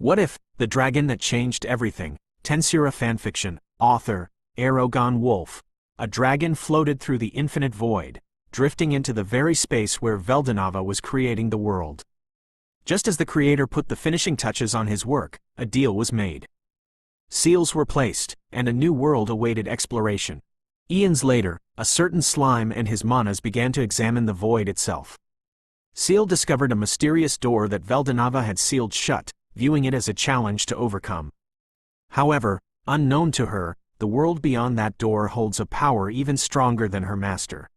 What if, the dragon that changed everything, Tensura Fanfiction, author, ErogonWolf, a dragon floated through the infinite void, drifting into the very space where Veldanava was creating the world. Just as the creator put the finishing touches on his work, a deal was made. Seals were placed, and a new world awaited exploration. Eons later, a certain slime and his manas began to examine the void itself. Ciel discovered a mysterious door that Veldanava had sealed shut, viewing it as a challenge to overcome. However, unknown to her, the world beyond that door holds a power even stronger than her master.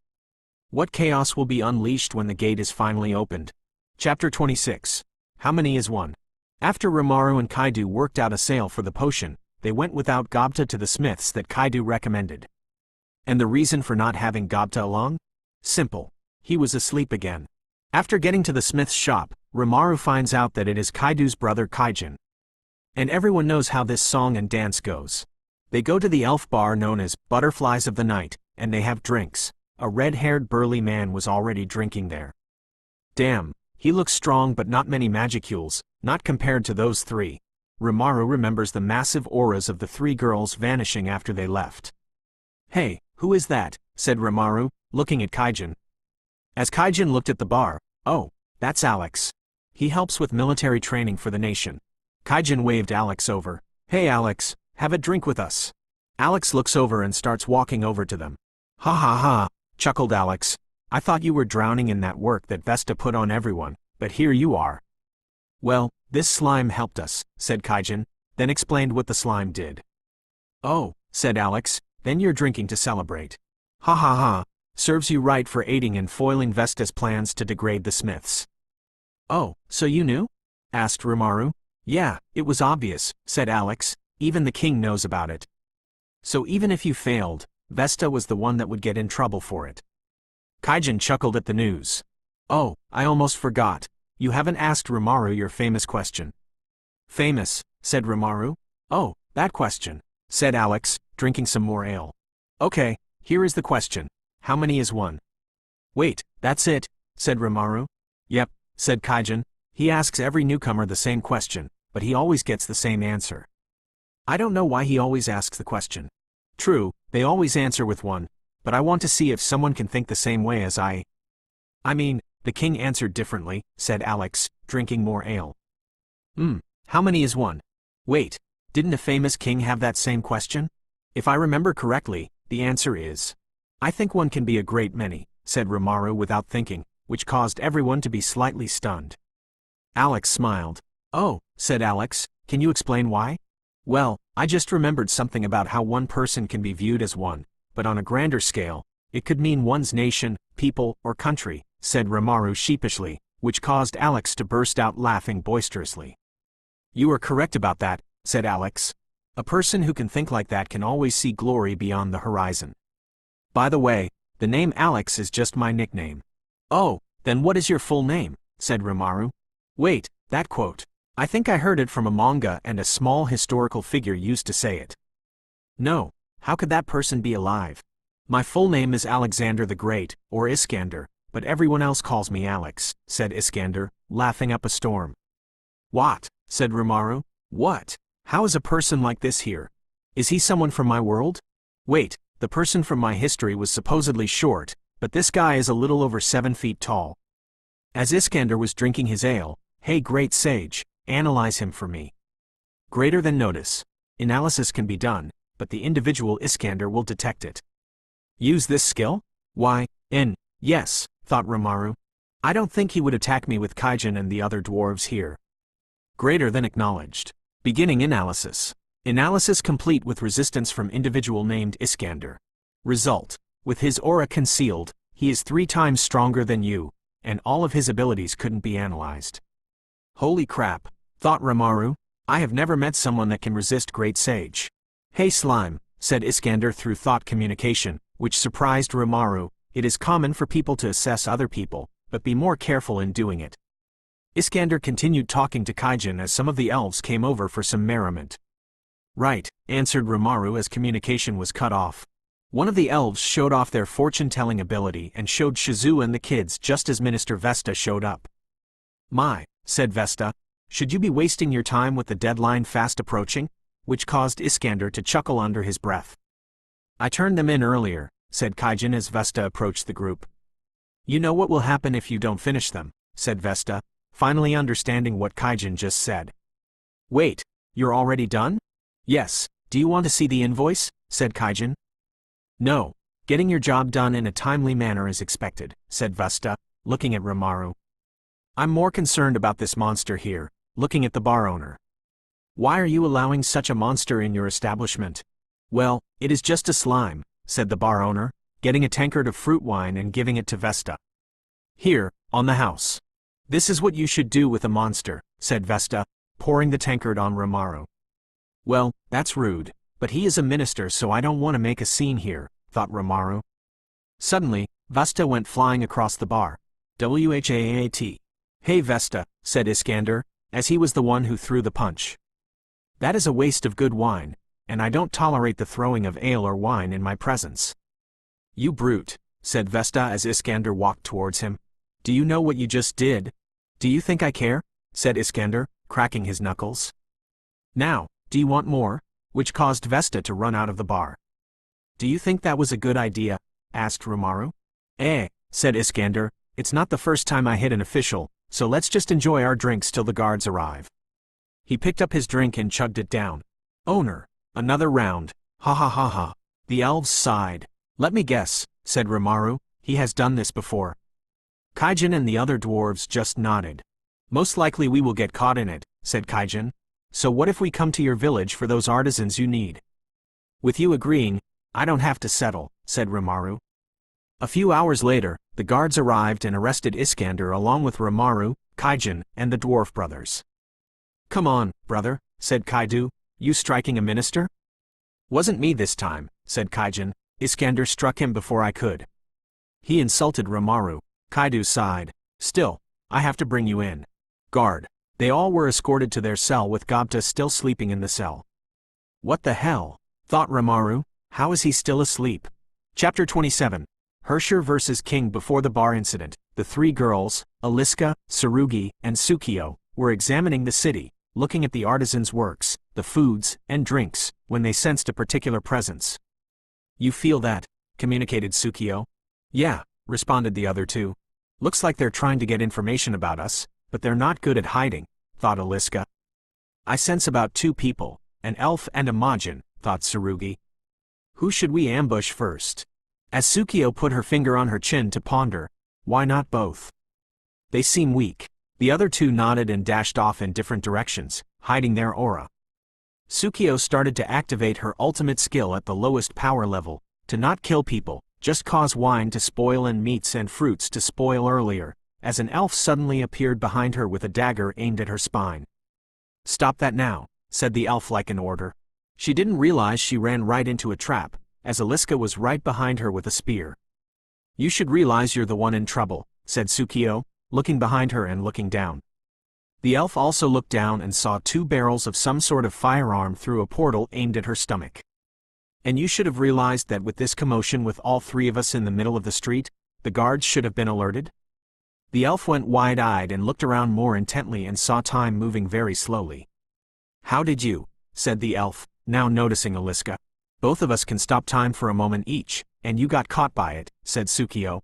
What chaos will be unleashed when the gate is finally opened? Chapter 26. How many is one? After Rimuru and Kaido worked out a sale for the potion, they went without Gobta to the smiths that Kaido recommended. And the reason for not having Gobta along? Simple. He was asleep again. After getting to the smith's shop, Rimuru finds out that it is Kaido's brother Kaijin. And everyone knows how this song and dance goes. They go to the elf bar known as Butterflies of the Night, and they have drinks. A red-haired burly man was already drinking there. Damn, he looks strong but not many magicules, not compared to those three. Rimuru remembers the massive auras of the three girls vanishing after they left. Hey, who is that? Said Rimuru, looking at Kaijin. As Kaijin looked at the bar, oh, that's Alex. He helps with military training for the nation. Kaijin waved Alex over. Hey Alex, have a drink with us. Alex looks over and starts walking over to them. Ha ha ha, chuckled Alex. I thought you were drowning in that work that Vesta put on everyone, but here you are. Well, this slime helped us, said Kaijin, then explained what the slime did. Oh, said Alex, then you're drinking to celebrate. Ha ha ha, serves you right for aiding and foiling Vesta's plans to degrade the smiths. Oh, so you knew? Asked Rimuru. Yeah, it was obvious, said Alex, even the king knows about it. So even if you failed, Vesta was the one that would get in trouble for it. Kaijin chuckled at the news. Oh, I almost forgot. You haven't asked Rimuru your famous question. Famous, said Rimuru. Oh, that question, said Alex, drinking some more ale. Okay, here is the question. How many is one? Wait, that's it, said Rimuru. Yep, said Kaijin. He asks every newcomer the same question, but he always gets the same answer. I don't know why he always asks the question. True, they always answer with one, but I want to see if someone can think the same way as I mean, the king answered differently, said Alex, drinking more ale. How many is one? Wait, didn't a famous king have that same question? If I remember correctly, the answer is, I think one can be a great many, said Rimuru without thinking, which caused everyone to be slightly stunned. Alex smiled. Oh, said Alex, can you explain why? Well, I just remembered something about how one person can be viewed as one, but on a grander scale, it could mean one's nation, people, or country, said Rimuru sheepishly, which caused Alex to burst out laughing boisterously. You are correct about that, said Alex. A person who can think like that can always see glory beyond the horizon. By the way, the name Alex is just my nickname. Oh, then what is your full name? Said Rimuru. Wait, that quote. I think I heard it from a manga and a small historical figure used to say it. No, how could that person be alive? My full name is Alexander the Great, or Iskander, but everyone else calls me Alex, said Iskander, laughing up a storm. What? Said Rimuru. What? How is a person like this here? Is he someone from my world? Wait, the person from my history was supposedly short, but this guy is a little over 7 feet tall. As Iskander was drinking his ale, hey great sage, analyze him for me. Greater than notice. Analysis can be done, but the individual Iskander will detect it. Use this skill? Why, yes, thought Rimuru. I don't think he would attack me with Kaijin and the other dwarves here. Greater than acknowledged. Beginning analysis. Analysis complete with resistance from individual named Iskander. Result. With his aura concealed, he is 3 times stronger than you, and all of his abilities couldn't be analyzed. Holy crap, thought Rimuru. I have never met someone that can resist Great Sage. Hey slime, said Iskander through thought communication, which surprised Rimuru. It is common for people to assess other people, but be more careful in doing it. Iskander continued talking to Kaijin as some of the elves came over for some merriment. Right, answered Rimuru as communication was cut off. One of the elves showed off their fortune-telling ability and showed Shizu and the kids just as Minister Vesta showed up. My, said Vesta, Should you be wasting your time with the deadline fast approaching? Which caused Iskander to chuckle under his breath. I turned them in earlier, said Kaijin as Vesta approached the group. You know what will happen if you don't finish them, said Vesta, finally understanding what Kaijin just said. Wait, you're already done? Yes, do you want to see the invoice? Said Kaijin. No, getting your job done in a timely manner is expected, said Vesta, looking at Rimuru. I'm more concerned about this monster here, looking at the bar owner. Why are you allowing such a monster in your establishment? Well, it is just a slime, said the bar owner, getting a tankard of fruit wine and giving it to Vesta. Here, on the house. This is what you should do with a monster, said Vesta, pouring the tankard on Rimuru. Well, that's rude, but he is a minister so I don't want to make a scene here, thought Rimuru. Suddenly, Vesta went flying across the bar. WHAAT. Hey Vesta, said Iskander, as he was the one who threw the punch. That is a waste of good wine, and I don't tolerate the throwing of ale or wine in my presence. You brute, said Vesta as Iskander walked towards him. Do you know what you just did? Do you think I care? Said Iskander, cracking his knuckles. Now, do you want more? Which caused Vesta to run out of the bar. Do you think that was a good idea? Asked Rimuru. Said Iskander, it's not the first time I hit an official, so let's just enjoy our drinks till the guards arrive. He picked up his drink and chugged it down. Owner, another round, ha ha ha ha. The elves sighed. Let me guess, said Rimuru, he has done this before. Kaijin and the other dwarves just nodded. Most likely we will get caught in it, said Kaijin. So what if we come to your village for those artisans you need? With you agreeing, I don't have to settle, said Rimuru. A few hours later, the guards arrived and arrested Iskander along with Rimuru, Kaijin, and the dwarf brothers. Come on, brother, said Kaidu, you striking a minister? Wasn't me this time, said Kaijin. Iskander struck him before I could. He insulted Rimuru. Kaidu sighed. Still, I have to bring you in. Guard. They all were escorted to their cell with Gobta still sleeping in the cell. What the hell? Thought Rimuru. How is he still asleep? Chapter 27. Hersher vs. King. Before the bar incident, the three girls, Aliska, Tsurugi, and Tsukio, were examining the city, looking at the artisans' works, the foods, and drinks, when they sensed a particular presence. You feel that? Communicated Tsukio. Yeah, responded the other two. Looks like they're trying to get information about us, but they're not good at hiding, thought Aliska. I sense about two people, an elf and a Majin, thought Tsurugi. Who should we ambush first? As Tsukio put her finger on her chin to ponder, why not both? They seem weak. The other two nodded and dashed off in different directions, hiding their aura. Tsukio started to activate her ultimate skill at the lowest power level, to not kill people, just cause wine to spoil and meats and fruits to spoil earlier, as an elf suddenly appeared behind her with a dagger aimed at her spine. Stop that now, said the elf like an order. She didn't realize she ran right into a trap, as Aliska was right behind her with a spear. You should realize you're the one in trouble, said Tsukio, looking behind her and looking down. The elf also looked down and saw two barrels of some sort of firearm through a portal aimed at her stomach. And you should have realized that with this commotion with all three of us in the middle of the street, the guards should have been alerted? The elf went wide-eyed and looked around more intently and saw time moving very slowly. How did you? Said the elf, now noticing Aliska. Both of us can stop time for a moment each, and you got caught by it, said Tsukio.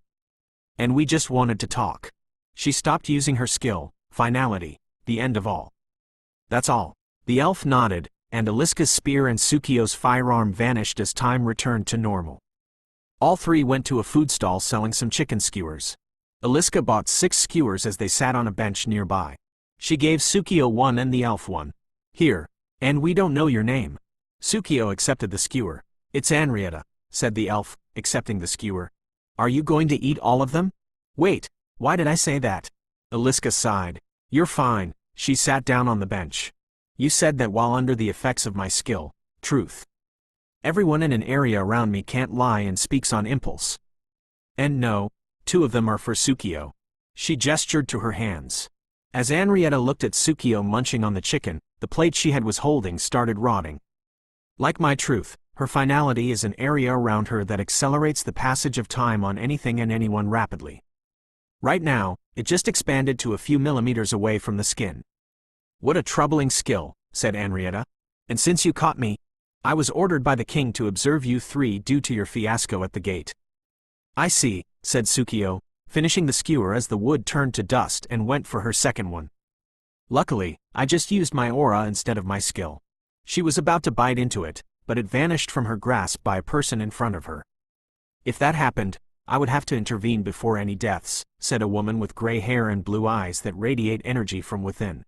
And we just wanted to talk. She stopped using her skill, finality, the end of all. That's all. The elf nodded, and Aliska's spear and Tsukio's firearm vanished as time returned to normal. All three went to a food stall selling some chicken skewers. Aliska bought 6 skewers as they sat on a bench nearby. She gave Tsukio one and the elf one. Here, and we don't know your name. Tsukio accepted the skewer. It's Anrietta, said the elf, accepting the skewer. Are you going to eat all of them? Wait, why did I say that? Aliska sighed. You're fine. She sat down on the bench. You said that while under the effects of my skill, truth. Everyone in an area around me can't lie and speaks on impulse. And no, 2 of them are for Tsukio. She gestured to her hands. As Anrietta looked at Tsukio munching on the chicken, the plate she was holding started rotting. Like my truth, her finality is an area around her that accelerates the passage of time on anything and anyone rapidly. Right now, it just expanded to a few millimeters away from the skin. What a troubling skill, said Henrietta. And since you caught me, I was ordered by the king to observe you three due to your fiasco at the gate. I see, said Tsukio, finishing the skewer as the wood turned to dust and went for her second one. Luckily, I just used my aura instead of my skill. She was about to bite into it, but it vanished from her grasp by a person in front of her. If that happened, I would have to intervene before any deaths, said a woman with gray hair and blue eyes that radiate energy from within.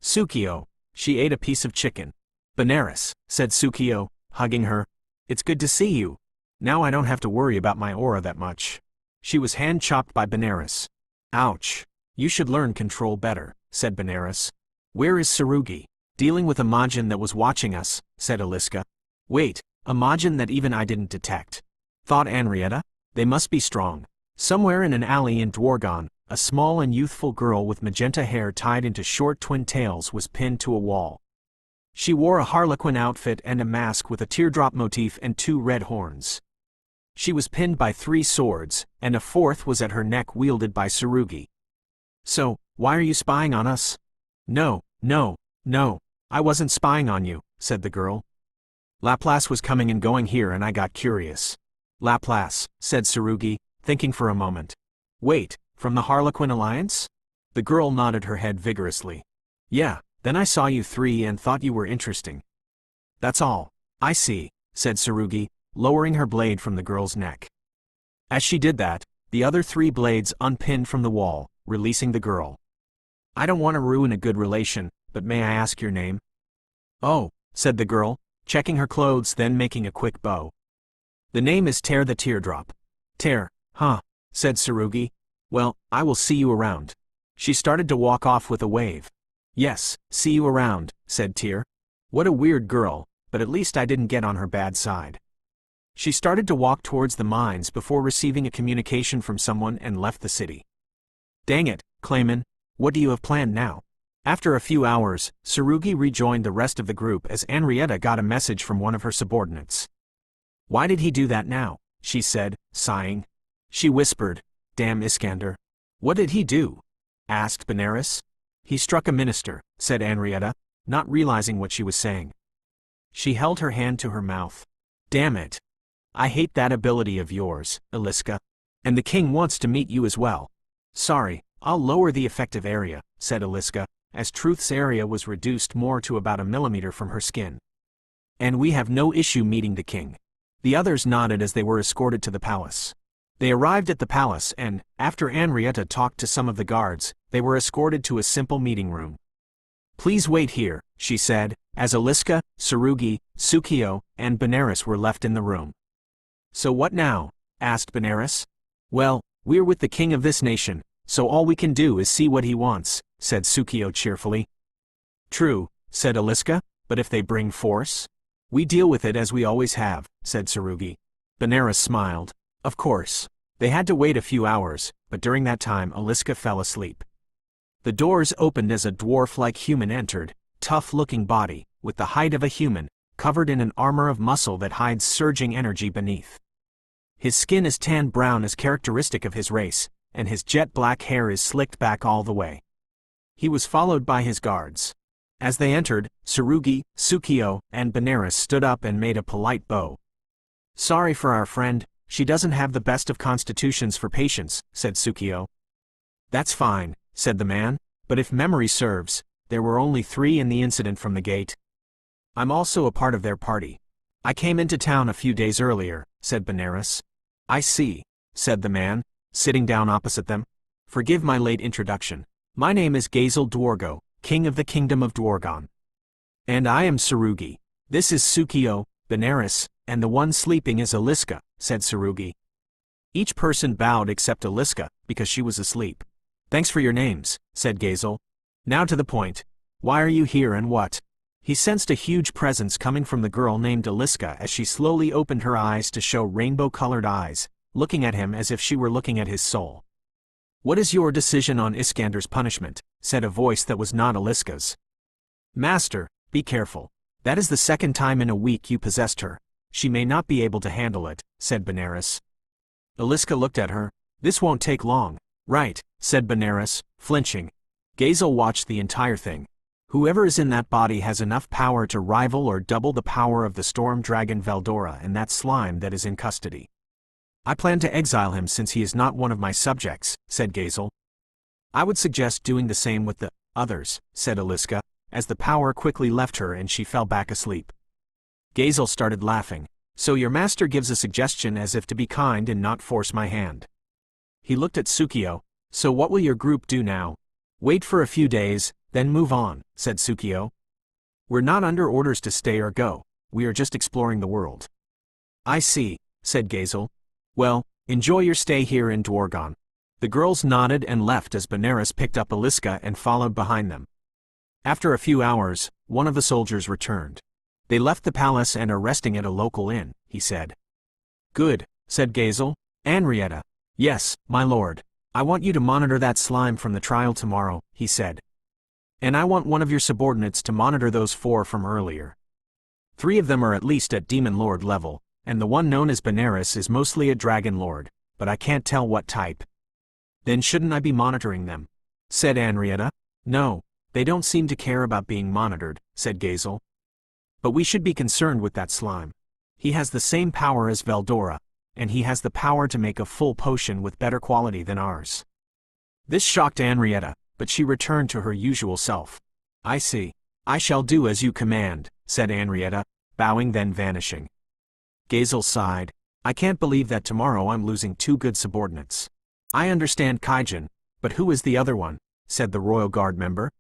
Tsukio, she ate a piece of chicken. Benares, said Tsukio, hugging her. It's good to see you. Now I don't have to worry about my aura that much. She was hand-chopped by Benares. Ouch. You should learn control better, said Benares. Where is Tsurugi? Dealing with a Majin that was watching us, said Aliska. Wait, a Majin that even I didn't detect, thought Henrietta. They must be strong. Somewhere in an alley in Dwargon, a small and youthful girl with magenta hair tied into short twin tails was pinned to a wall. She wore a harlequin outfit and a mask with a teardrop motif and 2 red horns. She was pinned by 3 swords, and a 4th was at her neck wielded by Tsurugi. So, why are you spying on us? No, I wasn't spying on you, said the girl. Laplace was coming and going here and I got curious. Laplace, said Tsurugi, thinking for a moment. Wait, from the Harlequin Alliance? The girl nodded her head vigorously. Yeah, then I saw you 3 and thought you were interesting. That's all. I see, said Tsurugi, lowering her blade from the girl's neck. As she did that, the other 3 blades unpinned from the wall, releasing the girl. I don't want to ruin a good relation, but may I ask your name? Oh, said the girl, checking her clothes then making a quick bow. The name is Tear the Teardrop. Tear, huh, said Tsurugi. Well, I will see you around. She started to walk off with a wave. Yes, see you around, said Tear. What a weird girl, but at least I didn't get on her bad side. She started to walk towards the mines before receiving a communication from someone and left the city. Dang it, Clayman, what do you have planned now? After a few hours, Tsurugi rejoined the rest of the group as Henrietta got a message from one of her subordinates. Why did he do that now? She said, sighing. She whispered, Damn Iskander. What did he do? Asked Benares. He struck a minister, said Henrietta, not realizing what she was saying. She held her hand to her mouth. Damn it. I hate that ability of yours, Aliska. And the king wants to meet you as well. Sorry, I'll lower the effective area, said Aliska, as Truth's area was reduced more to about 1 millimeter from her skin. And we have no issue meeting the king. The others nodded as they were escorted to the palace. They arrived at the palace and, after Henrietta talked to some of the guards, they were escorted to a simple meeting room. Please wait here, she said, as Aliska, Tsurugi, Tsukio, and Benares were left in the room. So what now? Asked Benares. Well, we're with the king of this nation, so all we can do is see what he wants, said Tsukio cheerfully. True, said Aliska, but if they bring force? We deal with it as we always have, said Tsurugi. Benares smiled. Of course. They had to wait a few hours, but during that time Aliska fell asleep. The doors opened as a dwarf-like human entered, tough-looking body, with the height of a human, covered in an armor of muscle that hides surging energy beneath. His skin is tan-brown as characteristic of his race, and his jet-black hair is slicked back all the way. He was followed by his guards. As they entered, Tsurugi, Tsukio, and Benares stood up and made a polite bow. Sorry for our friend, she doesn't have the best of constitutions for patience, said Tsukio. That's fine, said the man, but if memory serves, there were only 3 in the incident from the gate. I'm also a part of their party. I came into town a few days earlier, said Benares. I see, said the man, sitting down opposite them. Forgive my late introduction. My name is Gazel Dwargo, king of the kingdom of Dwargon. And I am Tsurugi. This is Tsukio, Benares, and the one sleeping is Aliska, said Tsurugi. Each person bowed except Aliska, because she was asleep. Thanks for your names, said Gazel. Now to the point. Why are you here and what? He sensed a huge presence coming from the girl named Aliska as she slowly opened her eyes to show rainbow-colored eyes, looking at him as if she were looking at his soul. What is your decision on Iskander's punishment? Said a voice that was not Aliska's. Master, be careful. That is the 2nd time in a week you possessed her. She may not be able to handle it, said Benares. Aliska looked at her. This won't take long. Right, said Benares, flinching. Gazel watched the entire thing. Whoever is in that body has enough power to rival or double the power of the storm dragon Veldora and that slime that is in custody. I plan to exile him since he is not one of my subjects, said Gazel. I would suggest doing the same with the others, said Aliska, as the power quickly left her and she fell back asleep. Gazel started laughing. So your master gives a suggestion as if to be kind and not force my hand. He looked at Tsukio. So what will your group do now? Wait for a few days, then move on, said Tsukio. We're not under orders to stay or go, we are just exploring the world. I see, said Gazel. Well, enjoy your stay here in Dwargon. The girls nodded and left as Benares picked up Aliska and followed behind them. After a few hours, one of the soldiers returned. They left the palace and are resting at a local inn, he said. Good, said Gazel. Henrietta. Yes, my lord. I want you to monitor that slime from the trial tomorrow, he said. And I want one of your subordinates to monitor those 4 from earlier. 3 of them are at least at Demon Lord level, and the one known as Benares is mostly a Dragon Lord, but I can't tell what type. Then shouldn't I be monitoring them? Said Henrietta. No, they don't seem to care about being monitored, said Gazel. But we should be concerned with that slime. He has the same power as Veldora, and he has the power to make a full potion with better quality than ours. This shocked Henrietta, but she returned to her usual self. I see. I shall do as you command, said Henrietta, bowing then vanishing. Gazel sighed. I can't believe that tomorrow I'm losing 2 good subordinates. I understand Kaijin, but who is the other one? Said the Royal Guard member.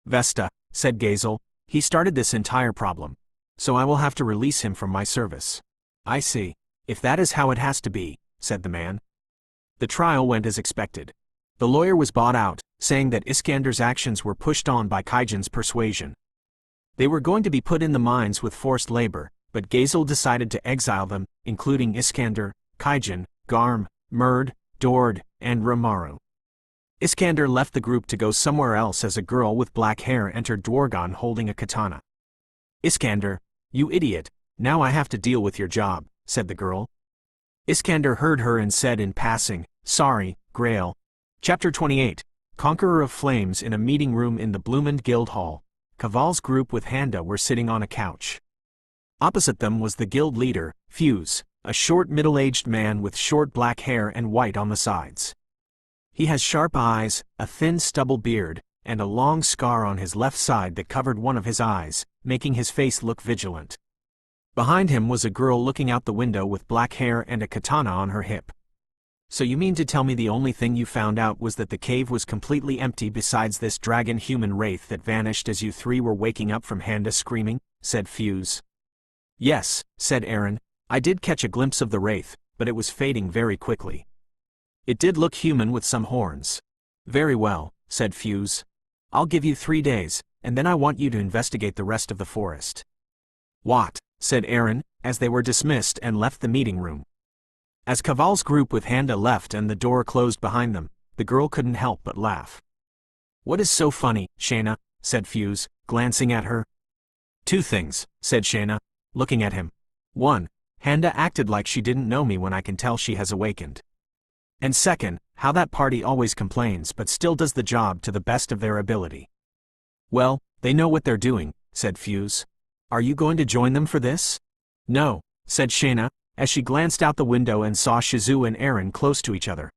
Vesta, said Gazel. He started this entire problem. So I will have to release him from my service. I see. If that is how it has to be, said the man. The trial went as expected. The lawyer was bought out, saying that Iskander's actions were pushed on by Kaijin's persuasion. They were going to be put in the mines with forced labor, but Gazel decided to exile them, including Iskander, Kaijin, Garm, Murd, Dord, and Ramaru. Iskander left the group to go somewhere else as a girl with black hair entered Dwargon holding a katana. Iskander, you idiot, now I have to deal with your job, said the girl. Iskander heard her and said in passing, sorry, Grail. Chapter 28, Conqueror of Flames. In a meeting room in the Bloomond Guild Hall, Kaval's group with Handa were sitting on a couch. Opposite them was the guild leader, Fuse, a short middle-aged man with short black hair and white on the sides. He has sharp eyes, a thin stubble beard, and a long scar on his left side that covered one of his eyes, making his face look vigilant. Behind him was a girl looking out the window with black hair and a katana on her hip. So you mean to tell me the only thing you found out was that the cave was completely empty besides this dragon-human wraith that vanished as you 3 were waking up from Handa screaming? Said Fuse. Yes, said Aaron. I did catch a glimpse of the wraith, but it was fading very quickly. It did look human with some horns. Very well, said Fuse. I'll give you 3 days, and then I want you to investigate the rest of the forest. What? Said Aaron, as they were dismissed and left the meeting room. As Kaval's group with Handa left and the door closed behind them, the girl couldn't help but laugh. What is so funny, Shayna? Said Fuse, glancing at her. 2 things, said Shayna, looking at him. 1, Handa acted like she didn't know me when I can tell she has awakened. And 2nd, how that party always complains but still does the job to the best of their ability. Well, they know what they're doing, said Fuse. Are you going to join them for this? No, said Shayna, as she glanced out the window and saw Shizu and Aaron close to each other.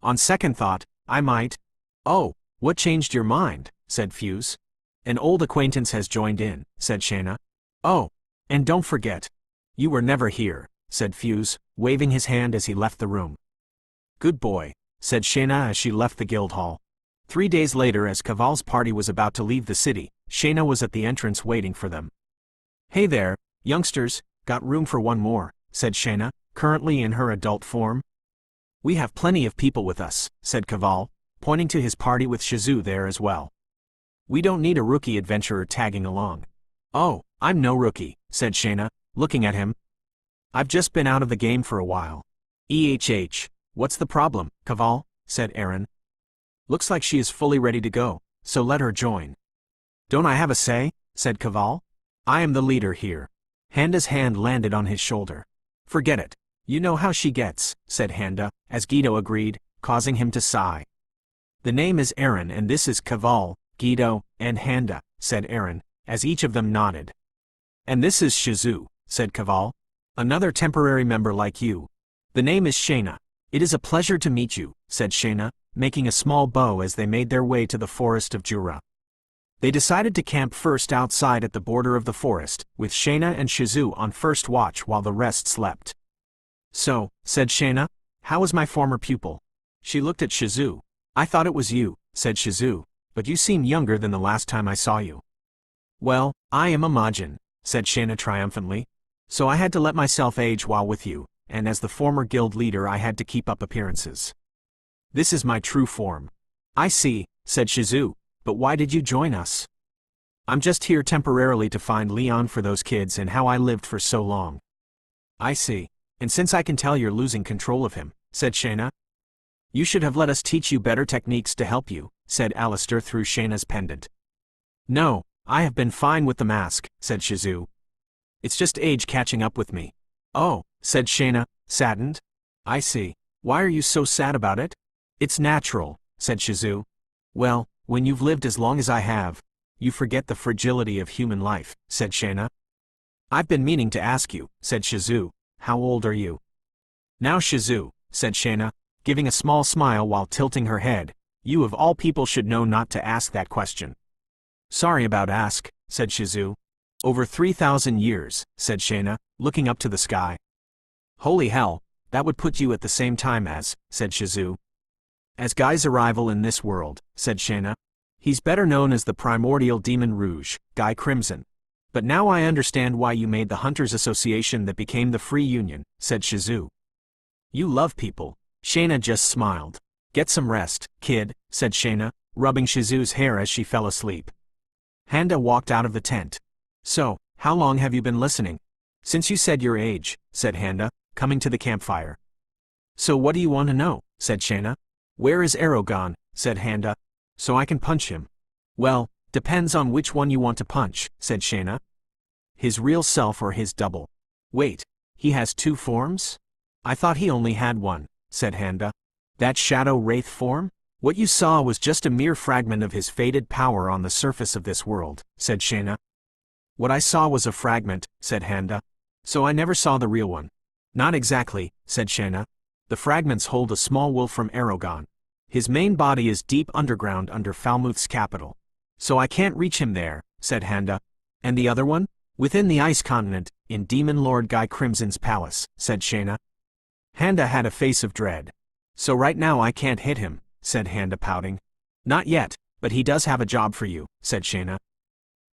On second thought, I might. Oh, what changed your mind? Said Fuse. An old acquaintance has joined in, said Shayna. Oh, and don't forget. You were never here, said Fuse, waving his hand as he left the room. Good boy, said Shayna as she left the guild hall. 3 days later, as Kaval's party was about to leave the city, Shayna was at the entrance waiting for them. Hey there, youngsters, got room for one more, said Shayna, currently in her adult form. We have plenty of people with us, said Kaval, pointing to his party with Shizu there as well. We don't need a rookie adventurer tagging along. Oh, I'm no rookie, said Shayna, looking at him. I've just been out of the game for a while. What's the problem, Kaval? Said Aaron. Looks like she is fully ready to go, so let her join. Don't I have a say? Said Kaval. I am the leader here. Handa's hand landed on his shoulder. Forget it. You know how she gets, said Handa, as Guido agreed, causing him to sigh. The name is Aaron and this is Kaval, Guido, and Handa, said Aaron, as each of them nodded. And this is Shizu, said Kaval. Another temporary member like you. The name is Shayna. It is a pleasure to meet you, said Shayna, making a small bow as they made their way to the forest of Jura. They decided to camp first outside at the border of the forest, with Shayna and Shizu on first watch while the rest slept. So, said Shayna, how is my former pupil? She looked at Shizu. I thought it was you, said Shizu, but you seem younger than the last time I saw you. Well, I am a Majin, said Shayna triumphantly. So I had to let myself age while with you, and as the former guild leader I had to keep up appearances. This is my true form. I see, said Shizu, but why did you join us? I'm just here temporarily to find Leon for those kids and how I lived for so long. I see, and since I can tell you're losing control of him, said Shayna. You should have let us teach you better techniques to help you, said Alistair through Shayna's pendant. No, I have been fine with the mask, said Shizu. It's just age catching up with me. Oh, said Shayna, saddened. I see. Why are you so sad about it? It's natural, said Shizu. Well, when you've lived as long as I have, you forget the fragility of human life, said Shayna. I've been meaning to ask you, said Shizu. How old are you? Now Shizu, said Shayna, giving a small smile while tilting her head. You of all people should know not to ask that question. Sorry about ask, said Shizu. Over 3,000 years, said Shayna, looking up to the sky. Holy hell, that would put you at the same time as, said Shizu. As Guy's arrival in this world, said Shayna. He's better known as the primordial demon Rouge, Guy Crimson. But now I understand why you made the Hunters Association that became the Free Union, said Shizu. You love people. Shayna just smiled. Get some rest, kid, said Shayna, rubbing Shizu's hair as she fell asleep. Handa walked out of the tent. So, how long have you been listening? Since you said your age, said Handa, coming to the campfire. So what do you want to know, said Shayna. Where is Erogon, said Handa. So I can punch him. Well, depends on which one you want to punch, said Shayna. His real self or his double? Wait, he has two forms? I thought he only had one, said Handa. That shadow wraith form? What you saw was just a mere fragment of his faded power on the surface of this world, said Shayna. What I saw was a fragment, said Handa. So I never saw the real one. Not exactly, said Shayna. The fragments hold a small wolf from Erogon. His main body is deep underground under Falmouth's capital. So I can't reach him there, said Handa. And the other one? Within the ice continent, in Demon Lord Guy Crimson's palace, said Shayna. Handa had a face of dread. So right now I can't hit him, said Handa pouting. Not yet, but he does have a job for you, said Shayna.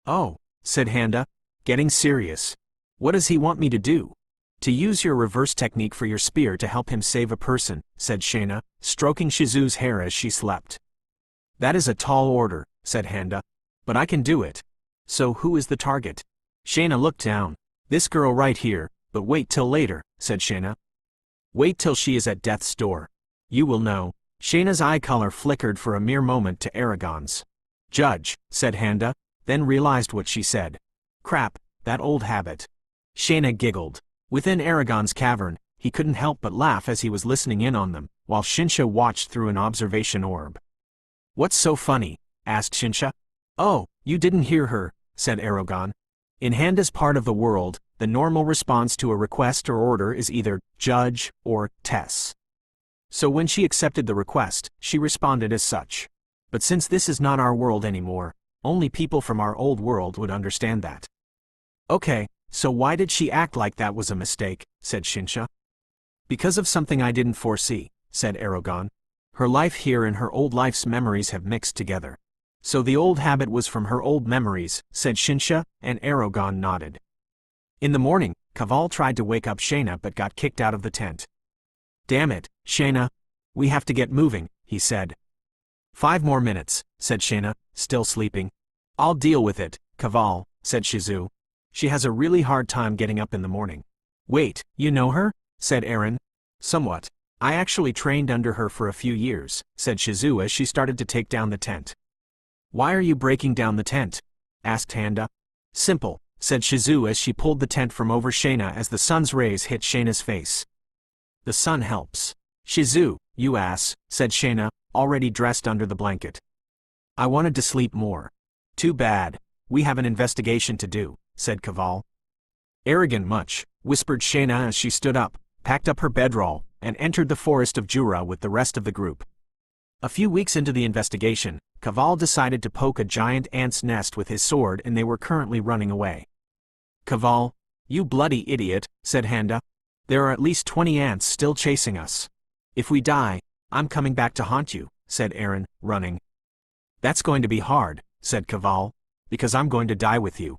Oh, said Handa, getting serious. What does he want me to do? To use your reverse technique for your spear to help him save a person, said Shayna, stroking Shizu's hair as she slept. That is a tall order, said Handa. But I can do it. So who is the target? Shayna looked down. This girl right here, but wait till later, said Shayna. Wait till she is at death's door. You will know. Shayna's eye color flickered for a mere moment to Eragon's. Judge, said Handa, then realized what she said. Crap, that old habit. Shayna giggled. Within Eragon's cavern, he couldn't help but laugh as he was listening in on them, while Shinsha watched through an observation orb. What's so funny? Asked Shinsha. Oh, you didn't hear her, said Erogon. In Handa's part of the world, the normal response to a request or order is either judge or Tess. So when she accepted the request, she responded as such. But since this is not our world anymore, only people from our old world would understand that. Okay, so why did she act like that was a mistake, said Shinsha. Because of something I didn't foresee, said Erogon. Her life here and her old life's memories have mixed together. So the old habit was from her old memories, said Shinsha, and Erogon nodded. In the morning, Kaval tried to wake up Shayna but got kicked out of the tent. Damn it, Shayna. We have to get moving, he said. 5 more minutes, said Shayna, still sleeping. I'll deal with it, Kaval, said Shizu. She has a really hard time getting up in the morning. Wait, you know her? Said Aaron. Somewhat. I actually trained under her for a few years, said Shizu as she started to take down the tent. Why are you breaking down the tent? Asked Handa. Simple, said Shizu as she pulled the tent from over Shayna as the sun's rays hit Shayna's face. The sun helps. Shizu, you ass, said Shayna, already dressed under the blanket. I wanted to sleep more. Too bad. we have an investigation to do, said Caval. Arrogant much, whispered Shayna as she stood up, packed up her bedroll, and entered the forest of Jura with the rest of the group. A few weeks into the investigation, Caval decided to poke a giant ant's nest with his sword and they were currently running away. Caval, you bloody idiot, said Handa. There are at least 20 ants still chasing us. If we die, I'm coming back to haunt you, said Aaron, running. That's going to be hard, said Caval, because I'm going to die with you.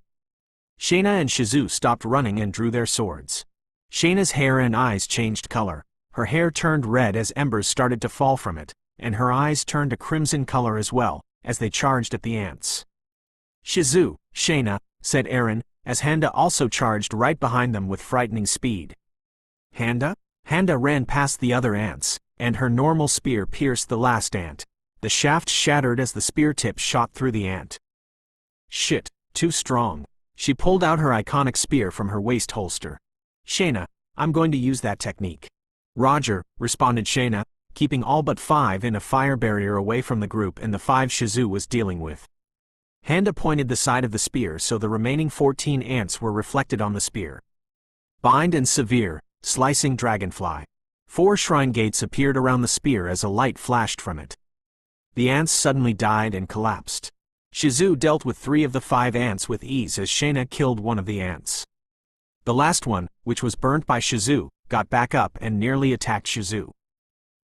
Shayna and Shizu stopped running and drew their swords. Shayna's hair and eyes changed color. Her hair turned red as embers started to fall from it, and her eyes turned a crimson color as well, as they charged at the ants. Shizu, Shayna, said Aaron, as Handa also charged right behind them with frightening speed. Handa? Handa ran past the other ants, and her normal spear pierced the last ant. The shaft shattered as the spear tip shot through the ant. Shit, too strong. She pulled out her iconic spear from her waist holster. Shayna, I'm going to use that technique. Roger, responded Shayna, keeping all but 5 in a fire barrier away from the group and the 5 Shizu was dealing with. Handa pointed the side of the spear so the remaining 14 ants were reflected on the spear. Bind and severe, slicing dragonfly. 4 shrine gates appeared around the spear as a light flashed from it. The ants suddenly died and collapsed. Shizu dealt with 3 of the 5 ants with ease as Shayna killed one of the ants. The last one, which was burnt by Shizu, got back up and nearly attacked Shizu.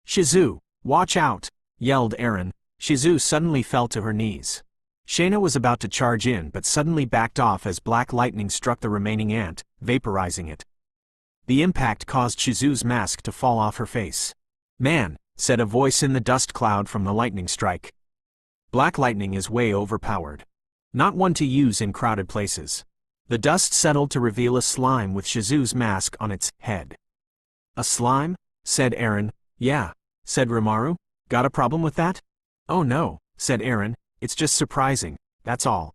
Shizu, watch out, yelled Aaron. Shizu suddenly fell to her knees. Shayna was about to charge in but suddenly backed off as black lightning struck the remaining ant, vaporizing it. The impact caused Shizu's mask to fall off her face. Man, said a voice in the dust cloud from the lightning strike. Black lightning is way overpowered. Not one to use in crowded places. The dust settled to reveal a slime with Shizu's mask on its head. A slime? Said Aaron. Yeah, said Rimaru. Got a problem with that? Oh no, said Aaron, it's just surprising, that's all.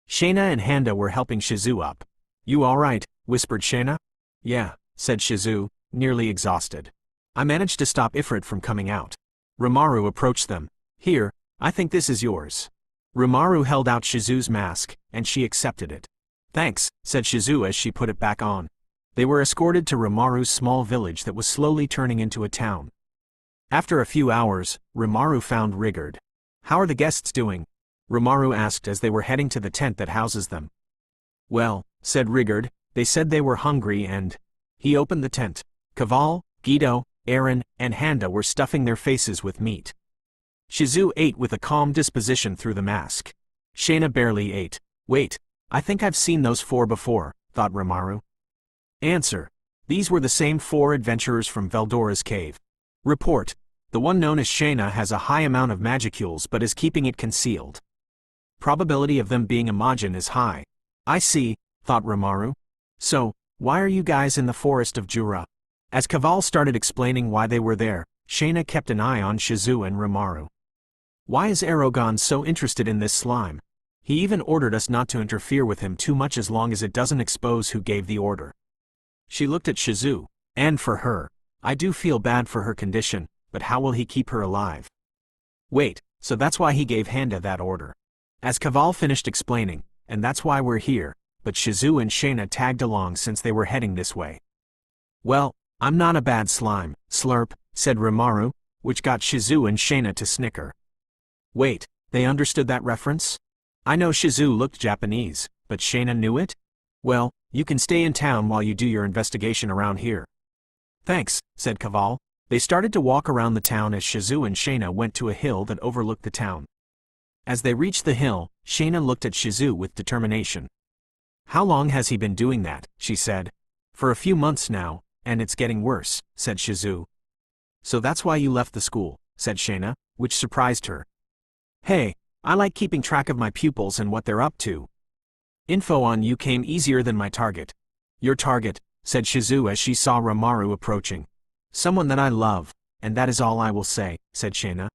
Shayna and Handa were helping Shizu up. You alright? Whispered Shayna. Yeah, said Shizu, nearly exhausted. I managed to stop Ifrit from coming out. Rimaru approached them. Here, I think this is yours. Rimaru held out Shizu's mask, and she accepted it. Thanks, said Shizu as she put it back on. They were escorted to Rimaru's small village that was slowly turning into a town. After a few hours, Rimaru found Rigard. How are the guests doing? Rimaru asked as they were heading to the tent that houses them. Well, said Rigard, they said they were hungry and... He opened the tent. Caval, Guido, Aaron, and Handa were stuffing their faces with meat. Shizu ate with a calm disposition through the mask. Shayna barely ate. Wait, I think I've seen those 4 before, thought Rimaru. Answer. These were the same 4 adventurers from Veldora's cave. Report. The one known as Shayna has a high amount of magicules but is keeping it concealed. Probability of them being Imogen is high. I see, thought Rimaru. So, why are you guys in the forest of Jura? As Caval started explaining why they were there, Shayna kept an eye on Shizu and Rimaru. Why is Erogon so interested in this slime? He even ordered us not to interfere with him too much as long as it doesn't expose who gave the order. She looked at Shizu. And for her. I do feel bad for her condition, but how will he keep her alive? Wait, so that's why he gave Handa that order. As Caval finished explaining, and that's why we're here, but Shizu and Shayna tagged along since they were heading this way. Well, I'm not a bad slime, slurp, said Rimaru, which got Shizu and Shayna to snicker. Wait, they understood that reference? I know Shizu looked Japanese, but Shayna knew it? Well, you can stay in town while you do your investigation around here. Thanks, said Caval. They started to walk around the town as Shizu and Shayna went to a hill that overlooked the town. As they reached the hill, Shayna looked at Shizu with determination. How long has he been doing that? She said. For a few months now, and it's getting worse, said Shizu. So that's why you left the school, said Shayna, which surprised her. Hey, I like keeping track of my pupils and what they're up to. Info on you came easier than my target. Your target, said Shizu as she saw Rimaru approaching. Someone that I love, and that is all I will say, said Shayna.